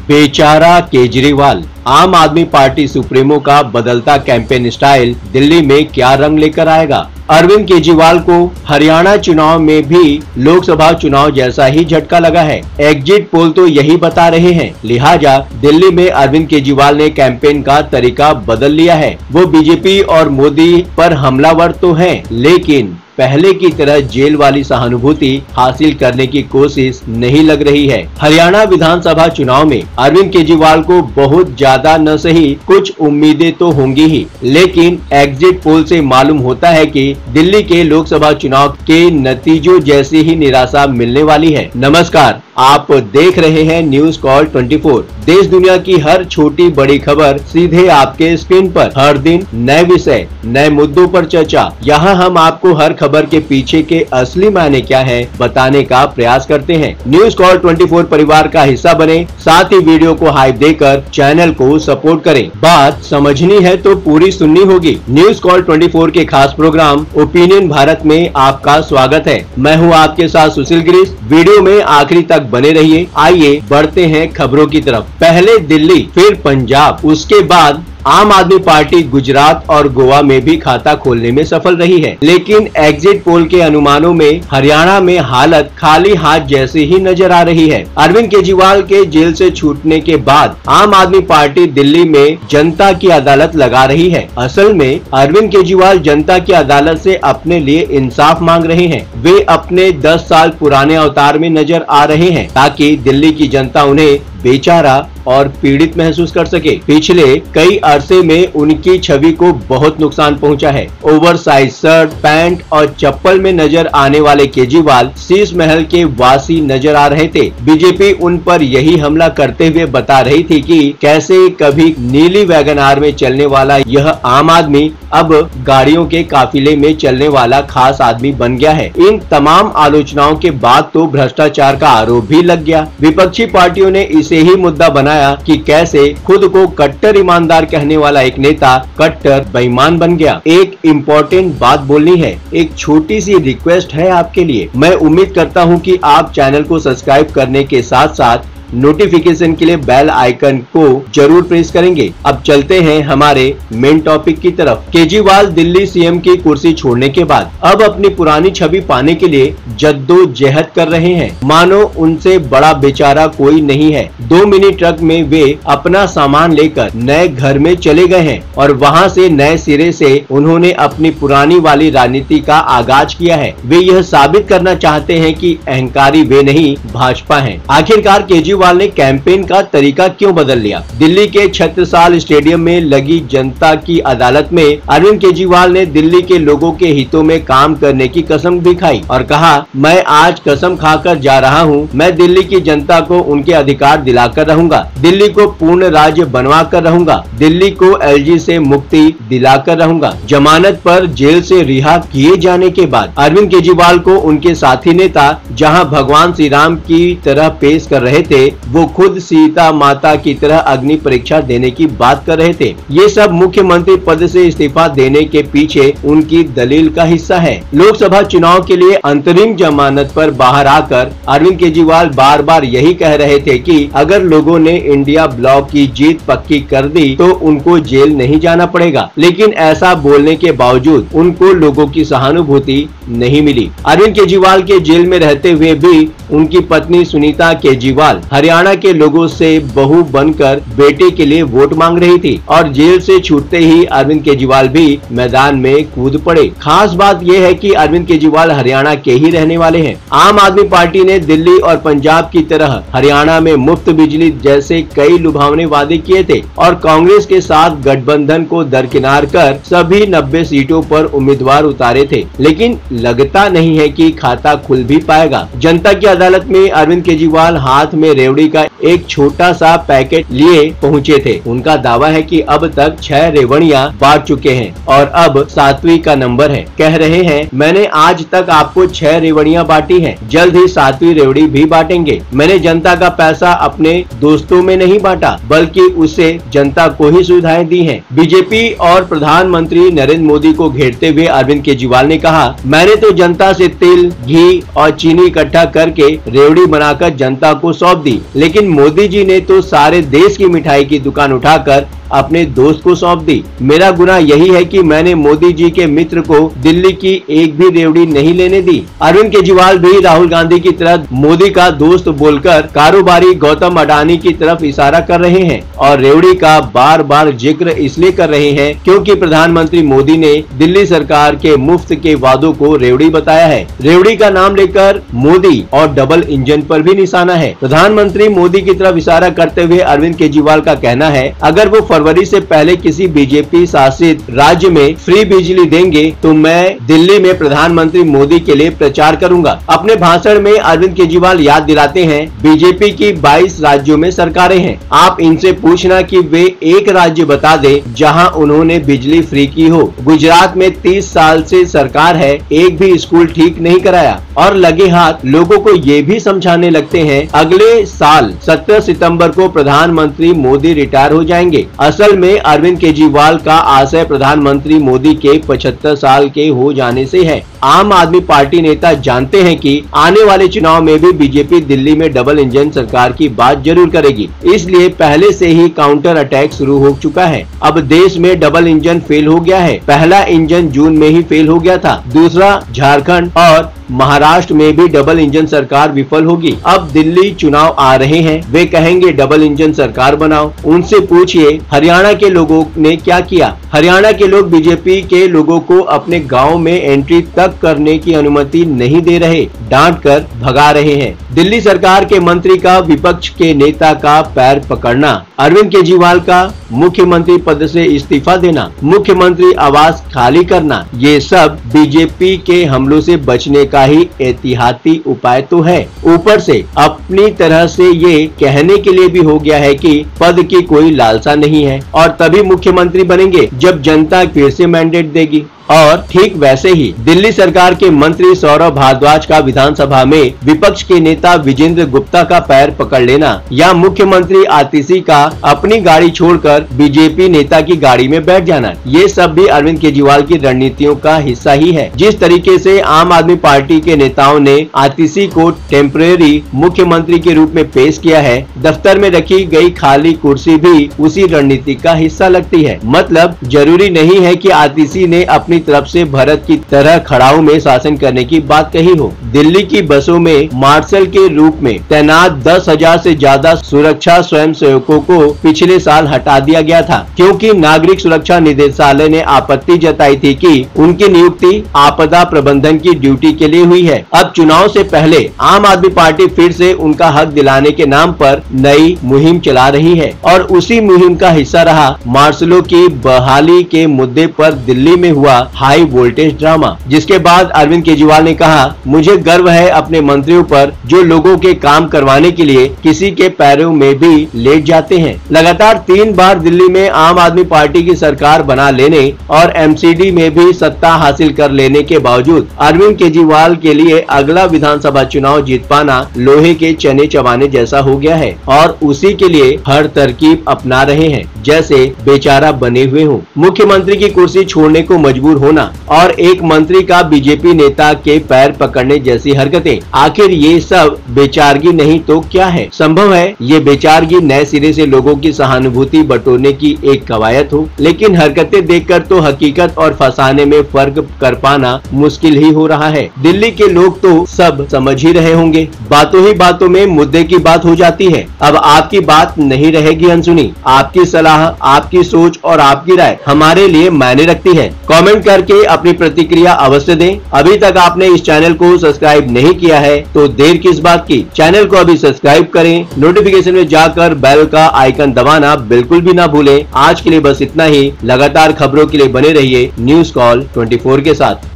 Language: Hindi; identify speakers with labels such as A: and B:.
A: बेचारा केजरीवाल। आम आदमी पार्टी सुप्रीमो का बदलता कैंपेन स्टाइल दिल्ली में क्या रंग लेकर आएगा? अरविंद केजरीवाल को हरियाणा चुनाव में भी लोकसभा चुनाव जैसा ही झटका लगा है। एग्जिट पोल तो यही बता रहे हैं। लिहाजा दिल्ली में अरविंद केजरीवाल ने कैंपेन का तरीका बदल लिया है। वो बीजेपी और मोदी पर हमलावर तो हैं, लेकिन पहले की तरह जेल वाली सहानुभूति हासिल करने की कोशिश नहीं लग रही है। हरियाणा विधानसभा चुनाव में अरविंद केजरीवाल को बहुत ज्यादा न सही कुछ उम्मीदें तो होंगी ही, लेकिन एग्जिट पोल से मालूम होता है कि दिल्ली के लोकसभा चुनाव के नतीजों जैसी ही निराशा मिलने वाली है। नमस्कार, आप देख रहे हैं न्यूज कॉल 24। देश दुनिया की हर छोटी बड़ी खबर सीधे आपके स्क्रीन पर। हर दिन नए विषय, नए मुद्दों पर चर्चा। यहाँ हम आपको हर खबर के पीछे के असली मायने क्या है बताने का प्रयास करते हैं। न्यूज कॉल 24 परिवार का हिस्सा बने, साथ ही वीडियो को हाइप देकर चैनल को सपोर्ट करें। बात समझनी है तो पूरी सुननी होगी। न्यूज कॉल 24 के खास प्रोग्राम ओपिनियन भारत में आपका स्वागत है। मैं हूँ आपके साथ सुशील गिरीश। वीडियो में आखिरी तक बने रहिए। आइए बढ़ते हैं खबरों की तरफ। पहले दिल्ली, फिर पंजाब, उसके बाद आम आदमी पार्टी गुजरात और गोवा में भी खाता खोलने में सफल रही है, लेकिन एग्जिट पोल के अनुमानों में हरियाणा में हालत खाली हाथ जैसी ही नजर आ रही है। अरविंद केजरीवाल के जेल से छूटने के बाद आम आदमी पार्टी दिल्ली में जनता की अदालत लगा रही है। असल में अरविंद केजरीवाल जनता की अदालत से अपने लिए इंसाफ मांग रहे हैं। वे अपने 10 साल पुराने अवतार में नजर आ रहे हैं, ताकि दिल्ली की जनता उन्हें बेचारा और पीड़ित महसूस कर सके। पिछले कई अरसे में उनकी छवि को बहुत नुकसान पहुंचा है। ओवरसाइज शर्ट, पैंट और चप्पल में नजर आने वाले केजरीवाल शीश महल के वासी नजर आ रहे थे। बीजेपी उन पर यही हमला करते हुए बता रही थी कि कैसे कभी नीली वैगन आर में चलने वाला यह आम आदमी अब गाड़ियों के काफिले में चलने वाला खास आदमी बन गया है। इन तमाम आलोचनाओं के बाद तो भ्रष्टाचार का आरोप भी लग गया। विपक्षी पार्टियों ने इसे ही मुद्दा बनाया कि कैसे खुद को कट्टर ईमानदार कहने वाला एक नेता कट्टर बेईमान बन गया। एक इम्पोर्टेंट बात बोलनी है, एक छोटी सी रिक्वेस्ट है आपके लिए। मैं उम्मीद करता हूं कि आप चैनल को सब्सक्राइब करने के साथ साथ नोटिफिकेशन के लिए बेल आइकन को जरूर प्रेस करेंगे। अब चलते हैं हमारे मेन टॉपिक की तरफ। केजरीवाल दिल्ली सीएम की कुर्सी छोड़ने के बाद अब अपनी पुरानी छवि पाने के लिए जद्दोजहद कर रहे हैं। मानो उनसे बड़ा बेचारा कोई नहीं है। 2 मिनी ट्रक में वे अपना सामान लेकर नए घर में चले गए हैं और वहां से नए सिरे से उन्होंने अपनी पुरानी वाली राजनीति का आगाज किया है। वे यह साबित करना चाहते हैं कि अहंकारी वे नहीं, भाजपा है। आखिरकार केजरीवाल ने कैंपेन का तरीका क्यों बदल लिया? दिल्ली के छत्रसाल स्टेडियम में लगी जनता की अदालत में अरविंद केजरीवाल ने दिल्ली के लोगों के हितों में काम करने की कसम दिखाई और कहा, मैं आज कसम खाकर जा रहा हूं, मैं दिल्ली की जनता को उनके अधिकार दिलाकर रहूंगा, दिल्ली को पूर्ण राज्य बनवा कर रहूंगा, दिल्ली को एलजी से मुक्ति दिलाकर रहूंगा। जमानत पर जेल से रिहा किए जाने के बाद अरविंद केजरीवाल को उनके साथी नेता जहां भगवान श्री राम की तरह पेश कर रहे थे, वो खुद सीता माता की तरह अग्नि परीक्षा देने की बात कर रहे थे। ये सब मुख्यमंत्री पद से इस्तीफा देने के पीछे उनकी दलील का हिस्सा है। लोकसभा चुनाव के लिए अंतरिम जमानत पर बाहर आकर अरविंद केजरीवाल बार बार यही कह रहे थे कि अगर लोगों ने इंडिया ब्लॉक की जीत पक्की कर दी तो उनको जेल नहीं जाना पड़ेगा, लेकिन ऐसा बोलने के बावजूद उनको लोगों की सहानुभूति नहीं मिली। अरविंद केजरीवाल के जेल में रहते हुए भी उनकी पत्नी सुनीता केजरीवाल हरियाणा के लोगों से बहू बनकर बेटे के लिए वोट मांग रही थी और जेल से छूटते ही अरविंद केजरीवाल भी मैदान में कूद पड़े। खास बात यह है कि अरविंद केजरीवाल हरियाणा के ही रहने वाले हैं। आम आदमी पार्टी ने दिल्ली और पंजाब की तरह हरियाणा में मुफ्त बिजली जैसे कई लुभावने वादे किए थे और कांग्रेस के साथ गठबंधन को दरकिनार कर सभी 90 सीटों पर उम्मीदवार उतारे थे, लेकिन लगता नहीं है कि खाता खुल भी पाएगा। जनता की अदालत में अरविंद केजरीवाल हाथ में रेवड़ी का एक छोटा सा पैकेट लिए पहुंचे थे। उनका दावा है कि अब तक 6 रेवड़ियां बांट चुके हैं और अब 7वीं का नंबर है। कह रहे हैं, मैंने आज तक आपको 6 रेवड़ियां बांटी हैं, जल्द ही 7वीं रेवड़ी भी बांटेंगे। मैंने जनता का पैसा अपने दोस्तों में नहीं बांटा, बल्कि उसे जनता को ही सुविधाएं दी हैं। बीजेपी और प्रधानमंत्री नरेंद्र मोदी को घेरते हुए अरविंद केजरीवाल ने कहा, मैंने तो जनता से तिल, घी और चीनी इकट्ठा करके रेवड़ी बनाकर जनता को सौंप दी। दी, लेकिन मोदी जी ने तो सारे देश की मिठाई की दुकान उठाकर अपने दोस्त को सौंप दी। मेरा गुनाह यही है कि मैंने मोदी जी के मित्र को दिल्ली की एक भी रेवड़ी नहीं लेने दी। अरविंद केजरीवाल भी राहुल गांधी की तरह मोदी का दोस्त बोलकर कारोबारी गौतम अडानी की तरफ इशारा कर रहे हैं और रेवड़ी का बार बार जिक्र इसलिए कर रहे हैं क्योंकि प्रधानमंत्री मोदी ने दिल्ली सरकार के मुफ्त के वादों को रेवड़ी बताया है। रेवड़ी का नाम लेकर मोदी और डबल इंजन पर भी निशाना है। प्रधानमंत्री मोदी की तरफ इशारा करते हुए अरविंद केजरीवाल का कहना है, अगर वो फरवरी से पहले किसी बीजेपी शासित राज्य में फ्री बिजली देंगे तो मैं दिल्ली में प्रधानमंत्री मोदी के लिए प्रचार करूंगा। अपने भाषण में अरविंद केजरीवाल याद दिलाते हैं, बीजेपी की 22 राज्यों में सरकारें हैं। आप इनसे पूछना कि वे एक राज्य बता दे जहां उन्होंने बिजली फ्री की हो। गुजरात में 30 साल से सरकार है, एक भी स्कूल ठीक नहीं कराया और लगे हाथ लोगों को ये भी समझाने लगते हैं अगले साल 17 सितंबर को प्रधानमंत्री मोदी रिटायर हो जाएंगे। असल में अरविंद केजरीवाल का आशय प्रधानमंत्री मोदी के 75 साल के हो जाने से है। आम आदमी पार्टी नेता जानते हैं कि आने वाले चुनाव में भी बीजेपी दिल्ली में डबल इंजन सरकार की बात जरूर करेगी, इसलिए पहले से ही काउंटर अटैक शुरू हो चुका है। अब देश में डबल इंजन फेल हो गया है। पहला इंजन जून में ही फेल हो गया था, दूसरा झारखंड और महाराष्ट्र में भी डबल इंजन सरकार विफल होगी। अब दिल्ली चुनाव आ रहे हैं, वे कहेंगे डबल इंजन सरकार बनाओ। उनसे पूछिए हरियाणा के लोगों ने क्या किया। हरियाणा के लोग बीजेपी के लोगों को अपने गांव में एंट्री तक करने की अनुमति नहीं दे रहे, डांट कर भगा रहे हैं। दिल्ली सरकार के मंत्री का विपक्ष के नेता का पैर पकड़ना, अरविंद केजरीवाल का मुख्यमंत्री पद से इस्तीफा देना, मुख्यमंत्री आवास खाली करना, ये सब बीजेपी के हमलों से बचने का ही एहतियाती उपाय तो है। ऊपर से अपनी तरह से ये कहने के लिए भी हो गया है कि पद की कोई लालसा नहीं है और तभी मुख्यमंत्री बनेंगे जब जनता फिर से मैंडेट देगी। और ठीक वैसे ही दिल्ली सरकार के मंत्री सौरभ भारद्वाज का विधानसभा में विपक्ष के नेता विजेंद्र गुप्ता का पैर पकड़ लेना या मुख्यमंत्री आतिशी का अपनी गाड़ी छोड़कर बीजेपी नेता की गाड़ी में बैठ जाना, ये सब भी अरविंद केजरीवाल की रणनीतियों का हिस्सा ही है। जिस तरीके से आम आदमी पार्टी के नेताओं ने आतिशी को टेम्परेरी मुख्यमंत्री के रूप में पेश किया है, दफ्तर में रखी गई खाली कुर्सी भी उसी रणनीति का हिस्सा लगती है। मतलब जरूरी नहीं है कि आतिशी ने अपनी तरफ से भारत की तरह खड़ाऊ में शासन करने की बात कही हो। दिल्ली की बसों में मार्शल के रूप में तैनात 10,000 से ज्यादा सुरक्षा स्वयंसेवकों को पिछले साल हटा दिया गया था क्योंकि नागरिक सुरक्षा निदेशालय ने आपत्ति जताई थी कि उनकी नियुक्ति आपदा प्रबंधन की ड्यूटी के लिए हुई है। अब चुनाव से पहले आम आदमी पार्टी फिर से उनका हक दिलाने के नाम पर नई मुहिम चला रही है और उसी मुहिम का हिस्सा रहा मार्शलों की बहाली के मुद्दे पर दिल्ली में हुआ हाई वोल्टेज ड्रामा, जिसके बाद अरविंद केजरीवाल ने कहा, मुझे गर्व है अपने मंत्रियों पर जो लोगों के काम करवाने के लिए किसी के पैरों में भी लेट जाते हैं। लगातार 3 बार दिल्ली में आम आदमी पार्टी की सरकार बना लेने और एमसीडी में भी सत्ता हासिल कर लेने के बावजूद अरविंद केजरीवाल के लिए अगला विधानसभा चुनाव जीत पाना लोहे के चने चबाने जैसा हो गया है और उसी के लिए हर तरकीब अपना रहे हैं, जैसे बेचारा बने हुए हो। मुख्यमंत्री की कुर्सी छोड़ने को मजबूर होना और एक मंत्री का बीजेपी नेता के पैर पकड़ने जैसी हरकतें, आखिर ये सब बेचारगी नहीं तो क्या है? संभव है ये बेचारगी नए सिरे से लोगों की सहानुभूति बटोरने की एक कवायद हो, लेकिन हरकतें देखकर तो हकीकत और फंसाने में फर्क कर पाना मुश्किल ही हो रहा है। दिल्ली के लोग तो सब समझ ही रहे होंगे, बातों ही बातों में मुद्दे की बात हो जाती है। अब आपकी बात नहीं रहेगी अनसुनी, आपकी सलाह, आपकी सोच और आपकी राय हमारे लिए मायने रखती है। कमेंट करके अपनी प्रतिक्रिया अवश्य दें। अभी तक आपने इस चैनल को सब्सक्राइब नहीं किया है तो देर किस बात की, चैनल को अभी सब्सक्राइब करें, नोटिफिकेशन में जाकर बेल का आइकन दबाना बिल्कुल भी ना भूलें। आज के लिए बस इतना ही। लगातार खबरों के लिए बने रहिए न्यूज़ कॉल 24 के साथ।